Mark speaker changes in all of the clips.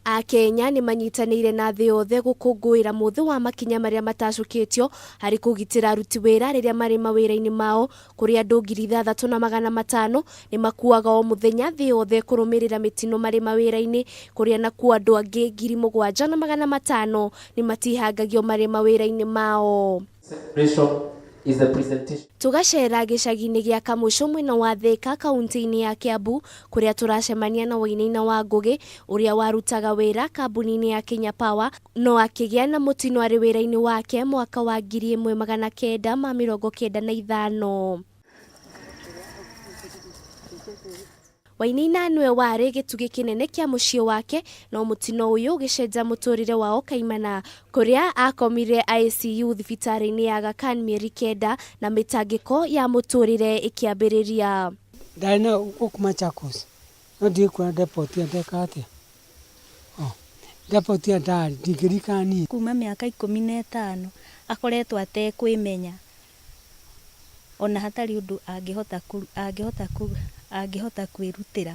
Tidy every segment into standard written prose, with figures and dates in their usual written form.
Speaker 1: Akenya ni manyitanĩire na thĩ yothe gũkũngũĩra mũthĩ wa makinya marĩa matacũkĩtio harĩ kũgitĩra aruti wĩra rĩrĩa marĩ mawĩra-inĩ mao, kũrĩa andũ 3,500 ni makuaga o mũthenya thĩ yothe kũrũmĩrĩra mĩtino marĩ mawĩra-inĩ, kũrĩa nakuo andũ angĩ 7,500 ni matihangagio marĩ mawĩra-inĩ mao. Tugacera gĩcagi-inĩ gĩa Kamũcũ mwena wa Thika kaunti-inĩ ya Kiambu, kũrĩa tũracemania na Wainaina wa Ngũgĩ ũrĩa warutaga wĩra kambuni-inĩ ya Kenya Power, no akĩgĩa na mũtino arĩ wĩra-inĩ wake mwaka wa 1995. Wainaina nĩwe warĩ gĩtugĩ kĩnene kĩa mũciĩ wake, no mũtino ũyũ ũgĩcenja mũtũrĩre wao kaimana, kũrĩa akomire ICU thibitarĩ-inĩ ya Aga Khan mĩeri 9 na mĩtangĩko ya mũtũrĩre ĩkĩambĩrĩria.
Speaker 2: Ndarĩ na gũkuma Chakos, no ndikuona depot ya Dekate. Depot ya ndari ndingĩrikani.
Speaker 3: Kuma mĩaka 15 akoretwo atekwĩmenya, ona hatarĩ ũndũ angĩhota kwĩrutĩra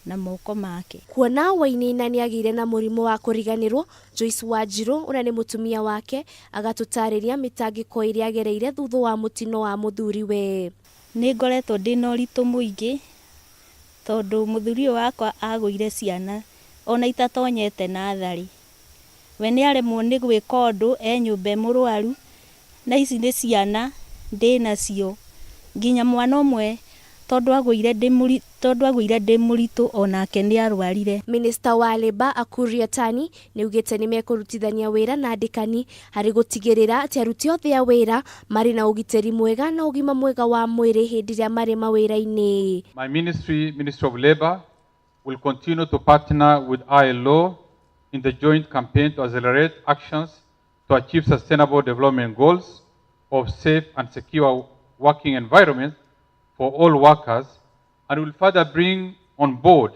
Speaker 3: na moko make.
Speaker 1: Kuona Wainaina nĩagĩire na mũrimũ wa kũriganĩrwo, Joyce Wanjiru ũrĩa nĩ mũtumia wake agatũtarĩria mĩtangĩko ĩrĩa agereire thutha wa mũtino wa mũthuriwe.
Speaker 3: Nĩ ngoretwo ndĩna ũritũ mũingĩ tondũ mũthuri wakwa agũire ciana ona itatonyete natharĩ. We nĩaremwo nĩ gwĩka ũndũ nyũmba mũrwaru, na ici nĩ ciana ndĩnacio, nginya mwana ũmwe tondũ agũire ndĩ mũritũ onake nĩarwarire.
Speaker 1: Minister wa Labour Akuria Tani nĩugĩte nĩmekũrutithania wĩra na andĩkani harĩ gũtigĩrĩra atĩ aruti othe a wĩra marĩ na ũgitĩri mwega na ũgima mwega wa mwĩrĩ hĩndĩ ĩrĩa marĩ mawĩra-inĩ.
Speaker 4: My Ministry of Labour, will continue to partner with ILO in the joint campaign to accelerate actions to achieve sustainable development goals of safe and secure working environments for all workers, and will further bring on board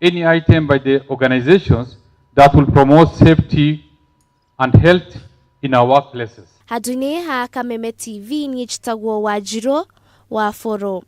Speaker 4: any item by the organizations that will promote safety and health in our workplaces.
Speaker 1: Handũ-inĩ ha Kameme TV niĩ njĩtagwo Wanjiru wa Foro.